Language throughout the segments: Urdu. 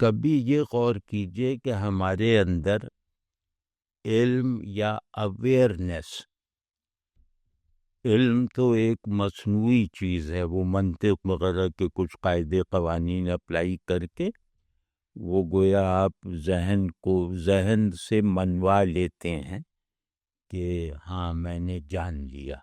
کبھی یہ غور کیجئے کہ ہمارے اندر علم یا اویئرنیس، علم تو ایک مصنوعی چیز ہے، وہ منطق وغیرہ کے کچھ قاعدے قوانین اپلائی کر کے وہ گویا آپ ذہن سے منوا لیتے ہیں کہ ہاں میں نے جان لیا.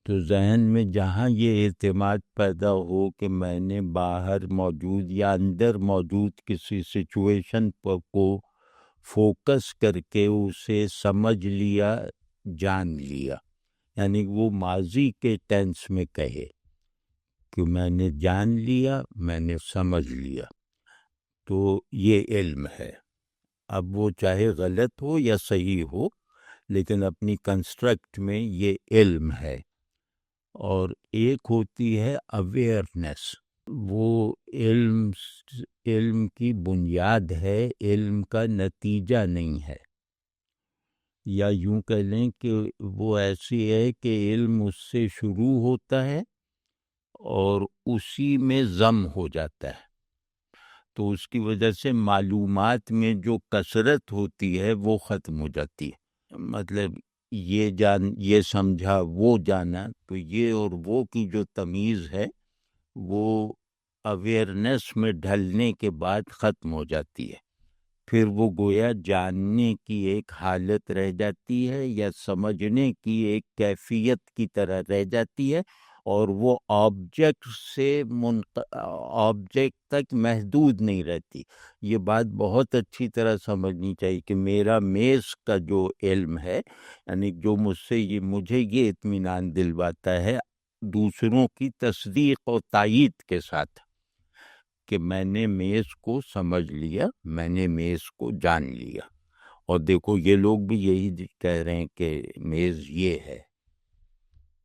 تو ذہن میں جہاں یہ اعتماد پیدا ہو کہ میں نے باہر موجود یا اندر موجود کسی سچویشن کو فوکس کر کے اسے سمجھ لیا، جان لیا، یعنی وہ ماضی کے ٹینس میں کہے کہ میں نے جان لیا، میں نے سمجھ لیا، تو یہ علم ہے. اب وہ چاہے غلط ہو یا صحیح ہو، لیکن اپنی کنسٹرکٹ میں یہ علم ہے. اور ایک ہوتی ہے اویئرنیس، وہ علم کی بنیاد ہے، علم کا نتیجہ نہیں ہے. یا یوں کہہ لیں کہ وہ ایسی ہے کہ علم اس سے شروع ہوتا ہے اور اسی میں ضم ہو جاتا ہے. تو اس کی وجہ سے معلومات میں جو کثرت ہوتی ہے وہ ختم ہو جاتی ہے. مطلب یہ سمجھا، وہ جانا، تو یہ اور وہ کی جو تمیز ہے وہ اویئرنیس میں ڈھلنے کے بعد ختم ہو جاتی ہے. پھر وہ گویا جاننے کی ایک حالت رہ جاتی ہے یا سمجھنے کی ایک کیفیت کی طرح رہ جاتی ہے، اور وہ آبجیکٹ سے آبجیکٹ تک محدود نہیں رہتی. یہ بات بہت اچھی طرح سمجھنی چاہیے کہ میرا میز کا جو علم ہے، یعنی جو مجھے یہ اطمینان دلواتا ہے دوسروں کی تصدیق و تائید کے ساتھ کہ میں نے میز کو سمجھ لیا، میں نے میز کو جان لیا. اور دیکھو یہ لوگ بھی یہی کہہ رہے ہیں کہ میز یہ ہے.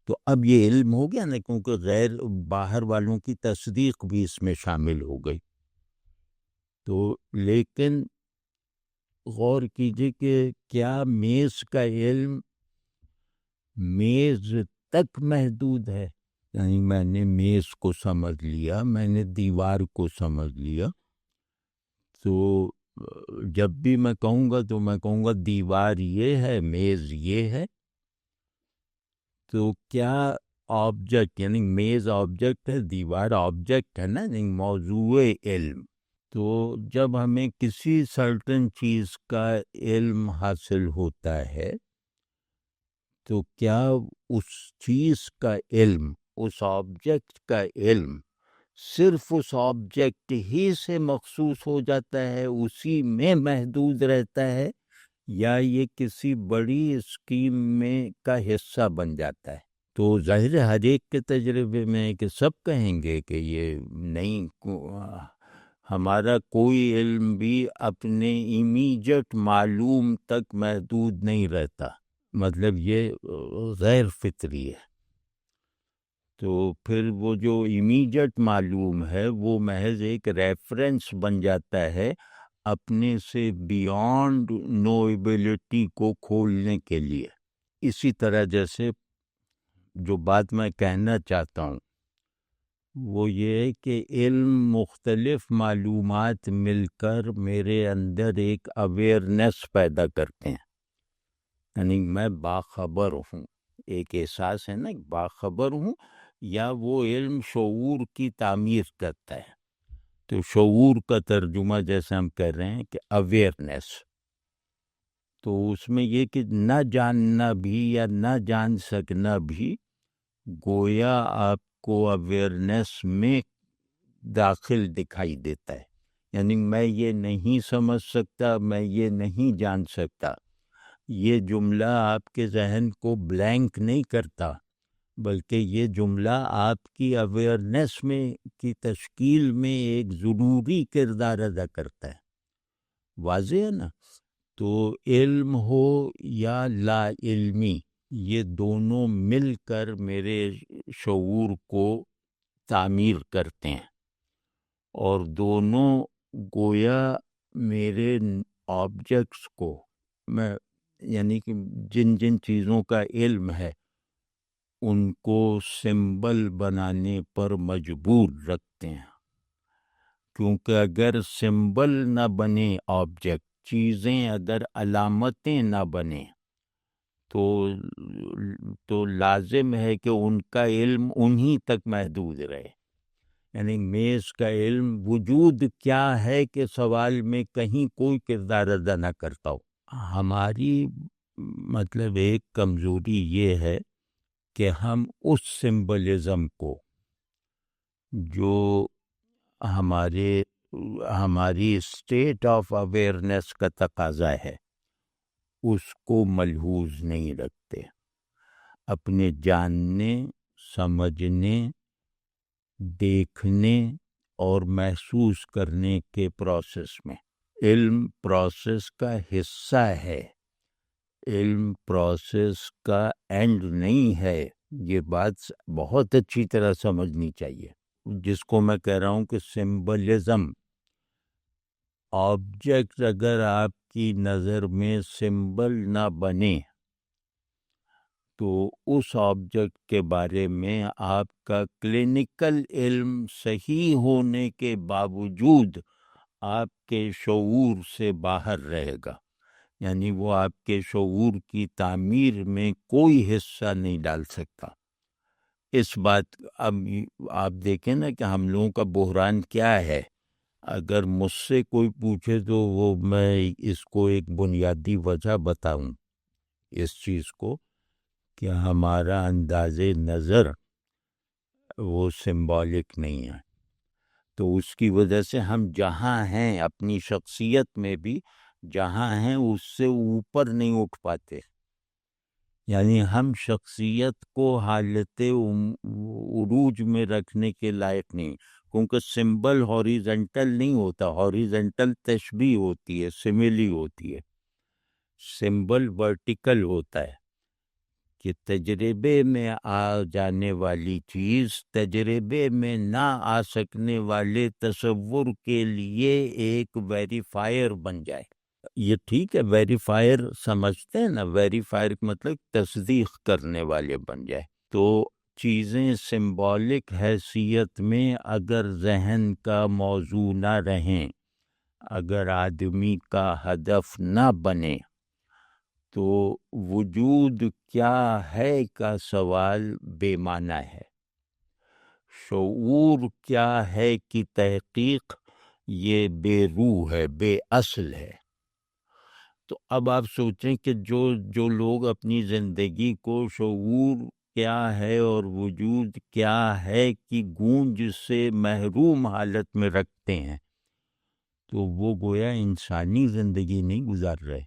تو اب یہ علم ہو گیا نا، کیونکہ باہر والوں کی تصدیق بھی اس میں شامل ہو گئی. تو لیکن غور کیجئے کہ کیا میز کا علم میز تک محدود ہے؟ یعنی میں نے میز کو سمجھ لیا، میں نے دیوار کو سمجھ لیا، تو جب بھی میں کہوں گا تو میں کہوں گا دیوار یہ ہے، میز یہ ہے. تو کیا آبجیکٹ، یعنی میز آبجیکٹ ہے، دیوار آبجیکٹ ہے نا، یعنی موضوع علم. تو جب ہمیں کسی سرٹن چیز کا علم حاصل ہوتا ہے تو کیا اس چیز کا علم، اس آبجیکٹ کا علم صرف اس آبجیکٹ ہی سے مخصوص ہو جاتا ہے، اسی میں محدود رہتا ہے، یا یہ کسی بڑی اسکیم میں کا حصہ بن جاتا ہے؟ تو ظاہر ہے ہر ایک کے تجربے میں کہ سب کہیں گے کہ یہ نہیں، ہمارا کوئی علم بھی اپنے امیجٹ معلوم تک محدود نہیں رہتا. مطلب یہ غیر فطری ہے. تو پھر وہ جو امیجٹ معلوم ہے وہ محض ایک ریفرنس بن جاتا ہے اپنے سے بیونڈ نویبلٹی کو کھولنے کے لیے. اسی طرح جیسے جو بات میں کہنا چاہتا ہوں وہ یہ ہے کہ علم مختلف معلومات مل کر میرے اندر ایک اویئرنیس پیدا کرتے ہیں. یعنی میں باخبر ہوں، ایک احساس ہے نا، باخبر ہوں، یا وہ علم شعور کی تعمیر کرتا ہے. تو شعور کا ترجمہ جیسے ہم کہہ رہے ہیں کہ اویئرنیس، تو اس میں یہ کہ نہ جاننا بھی یا نہ جان سکنا بھی گویا آپ کو اویئرنیس میں داخل دکھائی دیتا ہے. یعنی میں یہ نہیں سمجھ سکتا، میں یہ نہیں جان سکتا، یہ جملہ آپ کے ذہن کو بلینک نہیں کرتا، بلکہ یہ جملہ آپ کی اویئرنیس میں کی تشکیل میں ایک ضروری کردار ادا کرتا ہے. واضح ہے نا؟ تو علم ہو یا لا علمی، یہ دونوں مل کر میرے شعور کو تعمیر کرتے ہیں، اور دونوں گویا میرے آبجیکٹس کو، میں یعنی کہ جن جن چیزوں کا علم ہے ان کو سمبل بنانے پر مجبور رکھتے ہیں. کیونکہ اگر سمبل نہ بنے آبجیکٹ، چیزیں اگر علامتیں نہ بنیں تو لازم ہے کہ ان کا علم انہی تک محدود رہے. یعنی میز کا علم وجود کیا ہے کہ سوال میں کہیں کوئی کردار ادا نہ کرتا ہو. ہماری مطلب ایک کمزوری یہ ہے کہ ہم اس سمبلزم کو جو ہماری اسٹیٹ آف اویئرنیس کا تقاضا ہے اس کو ملحوظ نہیں رکھتے اپنے جاننے، سمجھنے، دیکھنے اور محسوس کرنے کے پروسیس میں. علم پروسیس کا حصہ ہے، علم پروسیس کا اینڈ نہیں ہے. یہ بات بہت اچھی طرح سمجھنی چاہیے. جس کو میں کہہ رہا ہوں کہ سمبلزم، آبجیکٹ اگر آپ کی نظر میں سمبل نہ بنے تو اس آبجیکٹ کے بارے میں آپ کا کلینکل علم صحیح ہونے کے باوجود آپ کے شعور سے باہر رہے گا. یعنی وہ آپ کے شعور کی تعمیر میں کوئی حصہ نہیں ڈال سکتا. اس بات اب آپ دیکھیں نا کہ ہم لوگوں کا بحران کیا ہے. اگر مجھ سے کوئی پوچھے تو وہ میں اس کو ایک بنیادی وجہ بتاؤں اس چیز کو کہ ہمارا انداز نظر وہ سمبولک نہیں ہے. تو اس کی وجہ سے ہم جہاں ہیں اپنی شخصیت میں بھی جہاں ہیں اس سے اوپر نہیں اٹھ پاتے. یعنی ہم شخصیت کو حالت عروج میں رکھنے کے لائق نہیں، کیونکہ سمبل ہاریزنٹل نہیں ہوتا. ہاریزنٹل تشبیہ ہوتی ہے، سملی ہوتی ہے. سمبل ورٹیکل ہوتا ہے کہ تجربے میں آ جانے والی چیز تجربے میں نہ آ سکنے والے تصور کے لیے ایک ویریفائر بن جائے. یہ ٹھیک ہے، ویریفائر سمجھتے ہیں نا، ویریفائر مطلب تصدیق کرنے والے بن جائے. تو چیزیں سمبولک حیثیت میں اگر ذہن کا موضوع نہ رہیں، اگر آدمی کا ہدف نہ بنے تو وجود کیا ہے کا سوال بے معنی ہے. شعور کیا ہے کی تحقیق یہ بے روح ہے، بے اصل ہے. تو اب آپ سوچیں کہ جو لوگ اپنی زندگی کو شعور کیا ہے اور وجود کیا ہے کی گونج سے محروم حالت میں رکھتے ہیں تو وہ گویا انسانی زندگی نہیں گزار رہے.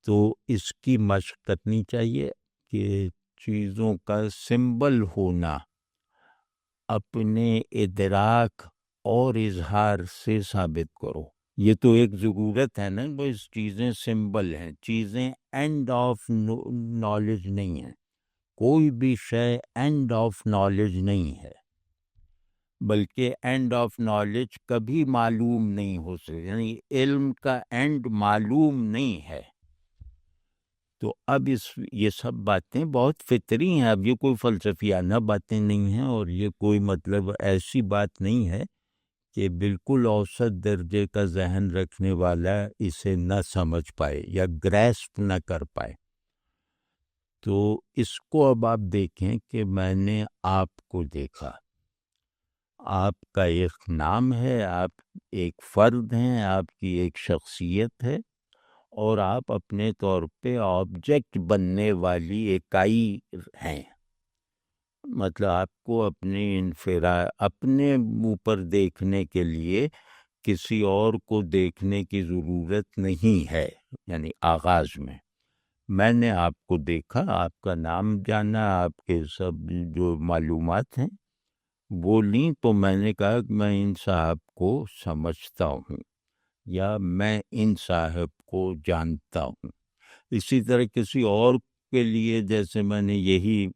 تو اس کی مشق کرنی چاہیے کہ چیزوں کا سمبل ہونا اپنے ادراک اور اظہار سے ثابت کرو. یہ تو ایک ضرورت ہے نا، وہ اس چیزیں سمبل ہیں، چیزیں اینڈ آف نالج نہیں ہیں. کوئی بھی شے اینڈ آف نالج نہیں ہے، بلکہ اینڈ آف نالج کبھی معلوم نہیں ہو سکتا. یعنی علم کا اینڈ معلوم نہیں ہے. تو اب یہ سب باتیں بہت فطری ہیں. اب یہ کوئی فلسفیانہ باتیں نہیں ہیں، اور یہ کوئی مطلب ایسی بات نہیں ہے کہ بالکل اوسط درجے کا ذہن رکھنے والا اسے نہ سمجھ پائے یا گریسپ نہ کر پائے. تو اس کو اب آپ دیکھیں کہ میں نے آپ کو دیکھا، آپ کا ایک نام ہے، آپ ایک فرد ہیں، آپ کی ایک شخصیت ہے، اور آپ اپنے طور پہ آبجیکٹ بننے والی اکائی ہیں. مطلب آپ کو اپنے اوپر دیکھنے کے لیے کسی اور کو دیکھنے کی ضرورت نہیں ہے. یعنی آغاز میں نے آپ کو دیکھا، آپ کا نام جانا، آپ کے سب جو معلومات ہیں وہ لیں، تو میں نے کہا کہ میں ان صاحب کو سمجھتا ہوں یا میں ان صاحب کو جانتا ہوں. اسی طرح کسی اور کے لیے جیسے میں نے یہی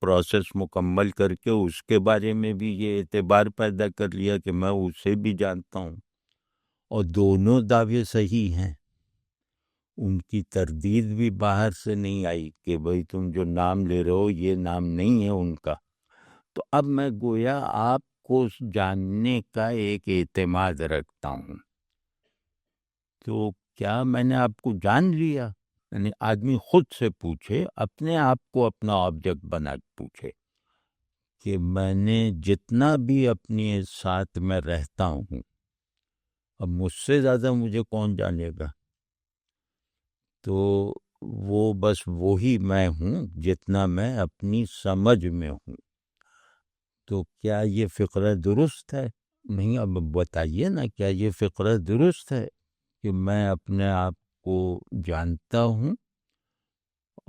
پروسیس مکمل کر کے اس کے بارے میں بھی یہ اعتبار پیدا کر لیا کہ میں اسے بھی جانتا ہوں، اور دونوں دعوے صحیح ہیں. ان کی تردید بھی باہر سے نہیں آئی کہ بھئی تم جو نام لے رہے ہو یہ نام نہیں ہے ان کا. تو اب میں گویا آپ کو جاننے کا ایک اعتماد رکھتا ہوں. تو کیا میں نے آپ کو جان لیا؟ یعنی آدمی خود سے پوچھے، اپنے آپ کو اپنا آبجیکٹ بنا کے پوچھے کہ میں نے جتنا بھی اپنے ساتھ میں رہتا ہوں، اب مجھ سے زیادہ مجھے کون جانے گا؟ تو وہ بس وہی میں ہوں جتنا میں اپنی سمجھ میں ہوں. تو کیا یہ فقرہ درست ہے؟ نہیں. اب بتائیے نا، کیا یہ فقرہ درست ہے کہ میں اپنے آپ کو جانتا ہوں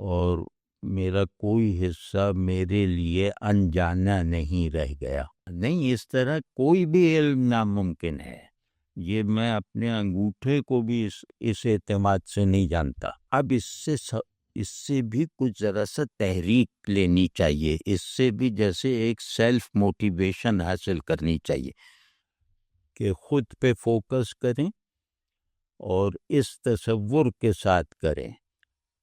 اور میرا کوئی حصہ میرے لیے انجانا نہیں رہ گیا؟ نہیں، اس طرح کوئی بھی علم ناممکن ہے. یہ میں اپنے انگوٹھے کو بھی اس اعتماد سے نہیں جانتا. اب اس سے بھی کچھ ذرا سا تحریک لینی چاہیے، اس سے بھی جیسے ایک سیلف موٹیویشن حاصل کرنی چاہیے کہ خود پہ فوکس کریں اور اس تصور کے ساتھ کریں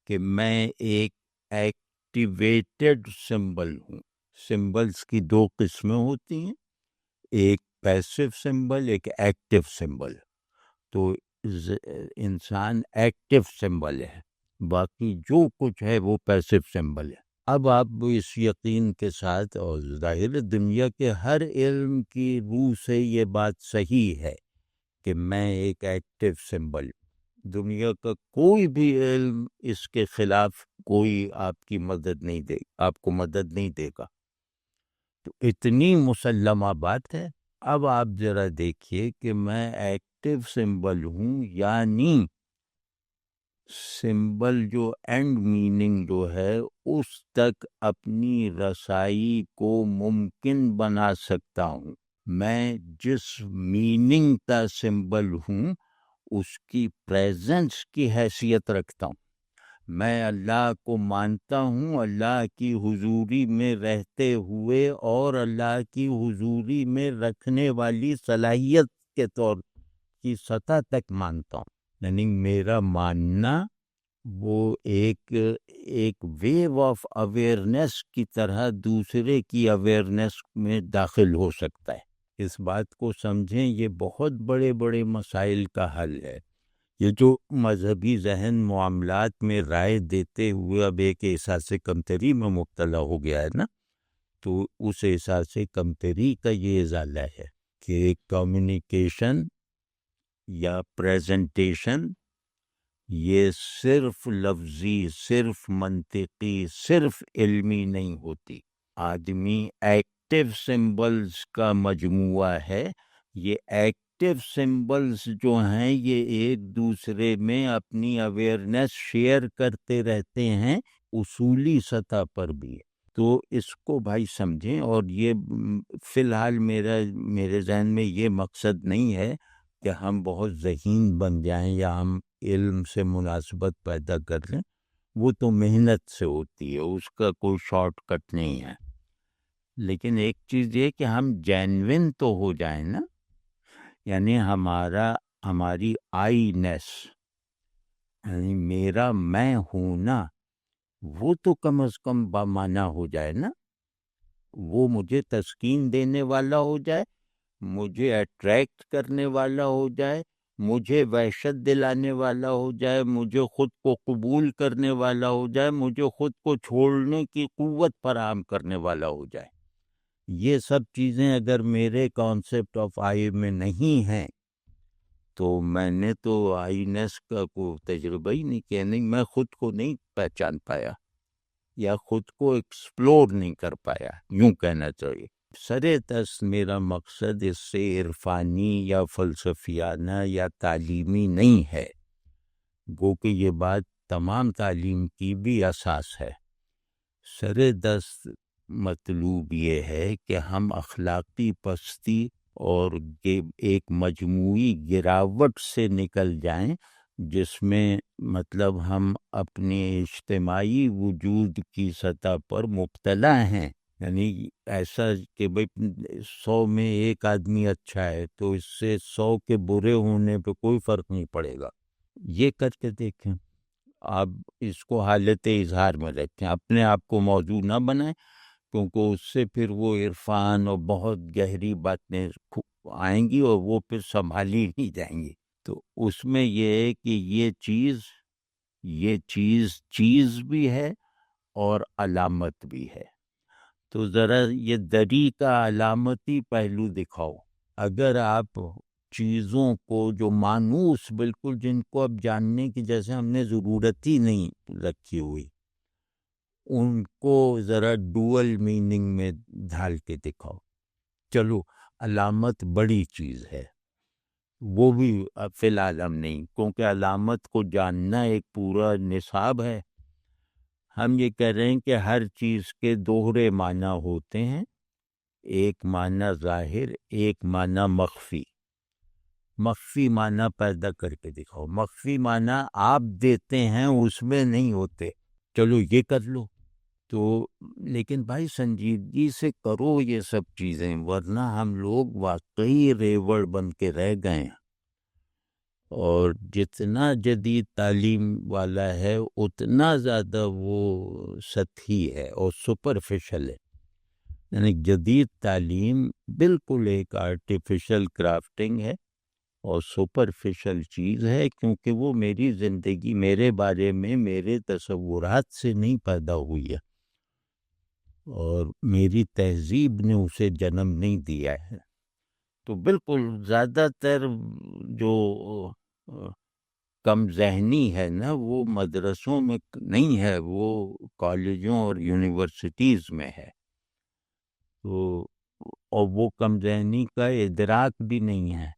کہ میں ایک ایکٹیویٹڈ سمبل ہوں. سمبلز کی دو قسمیں ہوتی ہیں، ایک پیسو سمبل، ایک ایکٹیو سمبل. تو انسان ایکٹیو سمبل ہے، باقی جو کچھ ہے وہ پیسو سمبل ہے. اب آپ اس یقین کے ساتھ، اور ظاہر دنیا کے ہر علم کی روح سے یہ بات صحیح ہے کہ میں ایک ایکٹیو سمبل. دنیا کا کوئی بھی علم اس کے خلاف کوئی آپ کی مدد نہیں دے، آپ کو مدد نہیں دے گا. تو اتنی مسلمہ بات ہے. اب آپ ذرا دیکھیے کہ میں ایکٹیو سمبل ہوں، یعنی سمبل جو اینڈ میننگ جو ہے اس تک اپنی رسائی کو ممکن بنا سکتا ہوں. میں جس میننگ کا سمبل ہوں اس کی پریزنس کی حیثیت رکھتا ہوں. میں اللہ کو مانتا ہوں اللہ کی حضوری میں رہتے ہوئے اور اللہ کی حضوری میں رکھنے والی صلاحیت کے طور کی سطح تک مانتا ہوں. یعنی میرا ماننا وہ ایک ویو آف اویئرنیس کی طرح دوسرے کی اویئرنیس میں داخل ہو سکتا ہے. اس بات کو سمجھیں، یہ بہت بڑے بڑے مسائل کا حل ہے. یہ جو مذہبی ذہن معاملات میں رائے دیتے ہوئے اب ایک احساس کمتری میں مبتلا ہو گیا ہے نا، تو اس احساس کمتری کا یہ ازالہ ہے کہ کمیونیکیشن یا پریزنٹیشن یہ صرف لفظی، صرف منطقی، صرف علمی نہیں ہوتی. آدمی ایکٹیو سمبلز کا مجموعہ ہے. یہ ایکٹیو سمبلز جو ہیں یہ ایک دوسرے میں اپنی اویئرنیس شیئر کرتے رہتے ہیں اصولی سطح پر بھی. تو اس کو بھائی سمجھیں. اور یہ فی الحال میرے ذہن میں یہ مقصد نہیں ہے کہ ہم بہت ذہین بن جائیں یا ہم علم سے مناسبت پیدا کر لیں. وہ تو محنت سے ہوتی ہے، اس کا کوئی شارٹ کٹ نہیں ہے. لیکن ایک چیز یہ کہ ہم جینوین تو ہو جائیں نا، یعنی ہماری آئی نیس، یعنی میرا میں ہوں نا، وہ تو کم از کم بامعنی ہو جائے نا. وہ مجھے تسکین دینے والا ہو جائے، مجھے اٹریکٹ کرنے والا ہو جائے، مجھے وحشت دلانے والا ہو جائے، مجھے خود کو قبول کرنے والا ہو جائے، مجھے خود کو چھوڑنے کی قوت فراہم کرنے والا ہو جائے. یہ سب چیزیں اگر میرے کانسیپٹ آف آئی میں نہیں ہیں تو میں نے تو آئی نیس کا کوئی تجربہ ہی نہیں کیا. نہیں، میں خود کو نہیں پہچان پایا یا خود کو ایکسپلور نہیں کر پایا، یوں کہنا چاہیے. سرے دست میرا مقصد اس سے عرفانی یا فلسفیانہ یا تعلیمی نہیں ہے، گو کہ یہ بات تمام تعلیم کی بھی اساس ہے. سرے دست مطلوب یہ ہے کہ ہم اخلاقی پستی اور ایک مجموعی گراوٹ سے نکل جائیں جس میں مطلب ہم اپنے اجتماعی وجود کی سطح پر مبتلا ہیں. یعنی ایسا کہ بھئی 100 میں ایک آدمی اچھا ہے تو اس سے 100 کے برے ہونے پہ کوئی فرق نہیں پڑے گا. یہ کر کے دیکھیں. آپ اس کو حالت اظہار میں رکھیں، اپنے آپ کو موضوع نہ بنائیں، کیونکہ اس سے پھر وہ عرفان اور بہت گہری باتیں آئیں گی اور وہ پھر سنبھالی نہیں جائیں گی. تو اس میں یہ ہے کہ یہ چیز بھی ہے اور علامت بھی ہے. تو ذرا یہ دری کا علامتی پہلو دکھاؤ. اگر آپ چیزوں کو جو مانوس بالکل جن کو اب جاننے کی جیسے ہم نے ضرورت ہی نہیں رکھی ہوئی، ان کو ذرا ڈوئل میننگ میں ڈھال کے دکھاؤ. چلو علامت بڑی چیز ہے، وہ بھی فی الحال ہم نہیں، کیونکہ علامت کو جاننا ایک پورا نصاب ہے. ہم یہ کہہ رہے ہیں کہ ہر چیز کے دوہرے معنی ہوتے ہیں، ایک معنی ظاہر، ایک معنی مخفی. مخفی معنی پیدا کر کے دکھاؤ. مخفی معنی آپ دیتے ہیں اس میں نہیں ہوتے. چلو یہ کر لو. تو لیکن بھائی سنجیدگی سے کرو یہ سب چیزیں، ورنہ ہم لوگ واقعی ریوڑ بن کے رہ گئے ہیں. اور جتنا جدید تعلیم والا ہے اتنا زیادہ وہ سطحی ہے اور سپرفیشل ہے. یعنی جدید تعلیم بالکل ایک آرٹیفیشل کرافٹنگ ہے اور سپرفیشل چیز ہے، کیونکہ وہ میری زندگی، میرے بارے میں میرے تصورات سے نہیں پیدا ہوئی ہے اور میری تہذیب نے اسے جنم نہیں دیا ہے. تو بالکل زیادہ تر جو کم ذہنی ہے نا وہ مدرسوں میں نہیں ہے، وہ کالجوں اور یونیورسٹیز میں ہے. تو اور وہ کم ذہنی کا ادراک بھی نہیں ہے.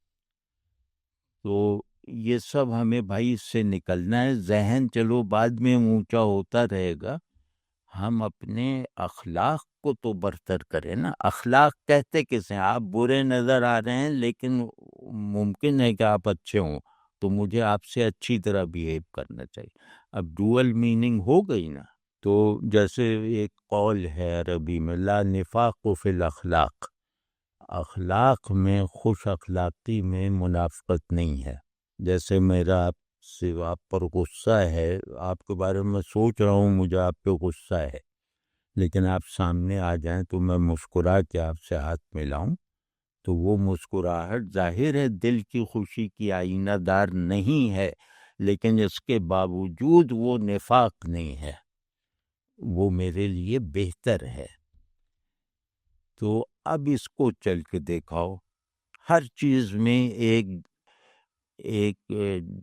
تو یہ سب ہمیں بھائی اس سے نکلنا ہے. ذہن چلو بعد میں اونچا ہوتا رہے گا، ہم اپنے اخلاق کو تو برتر کریں نا. اخلاق کہتے کسے؟ آپ برے نظر آ رہے ہیں لیکن ممکن ہے کہ آپ اچھے ہوں، تو مجھے آپ سے اچھی طرح بیہیو کرنا چاہیے. اب ڈوئل میننگ ہو گئی نا. تو جیسے ایک قول ہے عربی میں، لا نفاق فی الاخلاق، اخلاق میں، خوش اخلاقی میں منافقت نہیں ہے. جیسے میرا آپ سے آپ پر غصہ ہے، آپ کے بارے میں سوچ رہا ہوں مجھے آپ پہ غصہ ہے، لیکن آپ سامنے آ جائیں تو میں مسکرا کے آپ سے ہاتھ ملاؤں، تو وہ مسکراہٹ ظاہر ہے دل کی خوشی کی آئینہ دار نہیں ہے، لیکن اس کے باوجود وہ نفاق نہیں ہے، وہ میرے لیے بہتر ہے. تو اب اس کو چل کے دیکھاؤ، ہر چیز میں ایک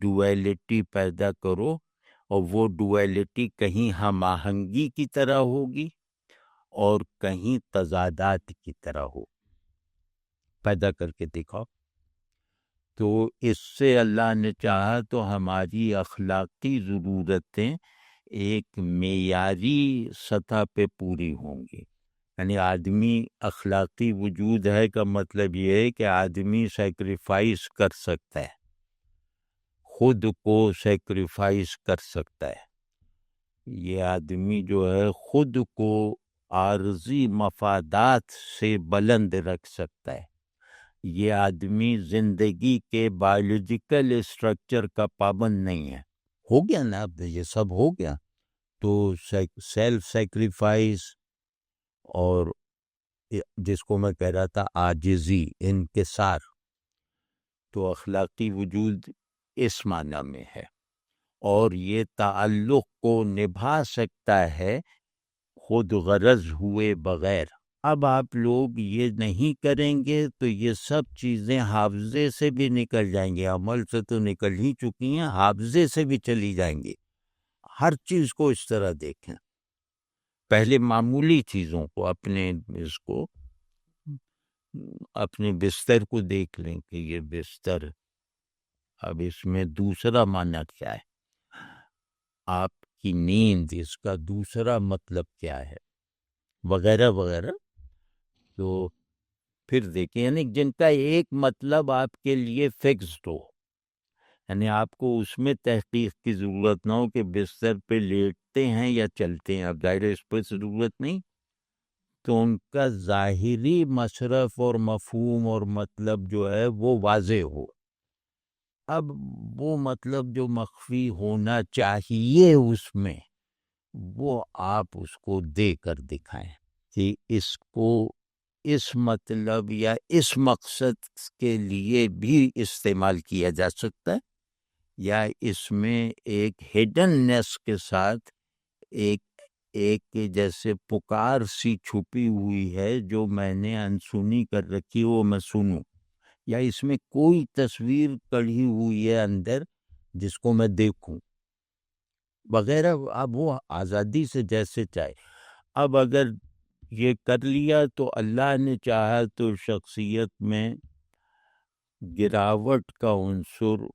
ڈویلٹی پیدا کرو، اور وہ ڈویلٹی کہیں ہم آہنگی کی طرح ہوگی اور کہیں تضادات کی طرح ہو. پیدا کر کے دکھاؤ. تو اس سے اللہ نے چاہا تو ہماری اخلاقی ضرورتیں ایک معیاری سطح پہ پوری ہوں گی. یعنی آدمی اخلاقی وجود ہے کا مطلب یہ ہے کہ آدمی سیکریفائس کر سکتا ہے، خود کو سیکریفائس کر سکتا ہے. یہ آدمی جو ہے خود کو عارضی مفادات سے بلند رکھ سکتا ہے. یہ آدمی زندگی کے بایولوجیکل اسٹرکچر کا پابند نہیں ہے. ہو گیا نا، اب یہ سب ہو گیا. تو سیلف سیکریفائس اور جس کو میں کہہ رہا تھا عاجزی، انکسار، تو اخلاقی وجود اس معنی میں ہے. اور یہ تعلق کو نبھا سکتا ہے خود غرض ہوئے بغیر. اب آپ لوگ یہ نہیں کریں گے تو یہ سب چیزیں حافظے سے بھی نکل جائیں گی. عمل سے تو نکل ہی چکی ہیں، حافظے سے بھی چلی جائیں گی. ہر چیز کو اس طرح دیکھیں. پہلے معمولی چیزوں کو، اپنے بستر کو دیکھ لیں کہ یہ بستر، اب اس میں دوسرا معنی کیا ہے؟ آپ کی نیند، اس کا دوسرا مطلب کیا ہے؟ وغیرہ وغیرہ. تو پھر دیکھیں، یعنی جن کا ایک مطلب آپ کے لیے فکسڈ ہو، یعنی آپ کو اس میں تحقیق کی ضرورت نہ ہو کہ بستر پہ لیٹتے ہیں یا چلتے ہیں. اب ظاہر اس پہ ضرورت نہیں، تو ان کا ظاہری مصرف اور مفہوم اور مطلب جو ہے وہ واضح ہو. اب وہ مطلب جو مخفی ہونا چاہیے اس میں، وہ آپ اس کو دے کر دکھائیں. کہ اس کو اس مطلب یا اس مقصد کے لیے بھی استعمال کیا جا سکتا ہے، یا اس میں ایک ہڈننیس کے ساتھ ایک جیسے پکار سی چھپی ہوئی ہے جو میں نے انسنی کر رکھی وہ میں سنوں، یا اس میں کوئی تصویر کڑھی ہوئی ہے اندر جس کو میں دیکھوں وغیرہ. اب وہ آزادی سے جیسے چاہے. اب اگر یہ کر لیا تو اللہ نے چاہا تو شخصیت میں گراوٹ کا عنصر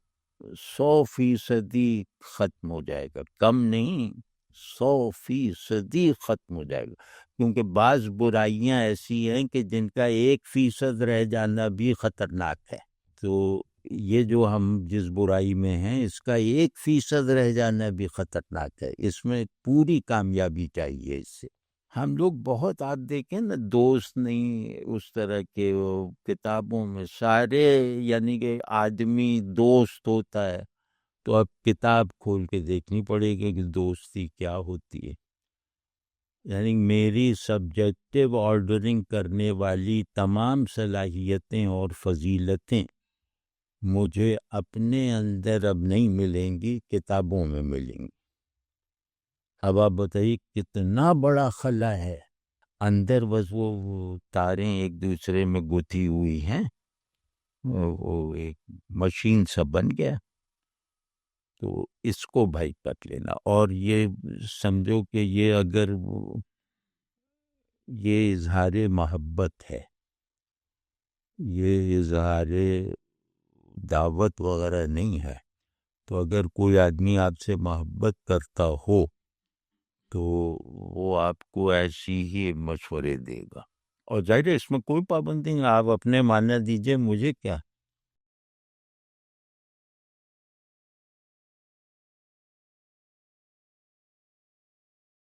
100% ختم ہو جائے گا، کم نہیں، 100% ختم ہو جائے گا. کیونکہ بعض برائیاں ایسی ہیں کہ جن کا 1% رہ جانا بھی خطرناک ہے. تو یہ جو ہم جس برائی میں ہیں اس کا 1% رہ جانا بھی خطرناک ہے. اس میں پوری کامیابی چاہیے. اس سے ہم لوگ بہت آپ دیکھیں نا، دوست نہیں اس طرح کے، وہ کتابوں میں سارے، یعنی کہ آدمی دوست ہوتا ہے تو اب کتاب کھول کے دیکھنی پڑے گی کہ دوستی کیا ہوتی ہے. یعنی میری سبجیکٹو آرڈرنگ کرنے والی تمام صلاحیتیں اور فضیلتیں مجھے اپنے اندر اب نہیں ملیں گی، کتابوں میں ملیں گی. اب آپ بتائیے کتنا بڑا خلا ہے اندر، بس وہ تاریں ایک دوسرے میں گتھی ہوئی ہیں، وہ ایک مشین سا بن گیا. تو اس کو بھائی کر لینا. اور یہ سمجھو کہ یہ اگر یہ اظہار محبت ہے، یہ اظہار دعوت وغیرہ نہیں ہے. تو اگر کوئی آدمی آپ سے محبت کرتا ہو تو وہ آپ کو ایسی ہی مشورے دے گا. اور ظاہر ہے اس میں کوئی پابندی نہیں، آپ اپنے معنی دیجئے، مجھے کیا.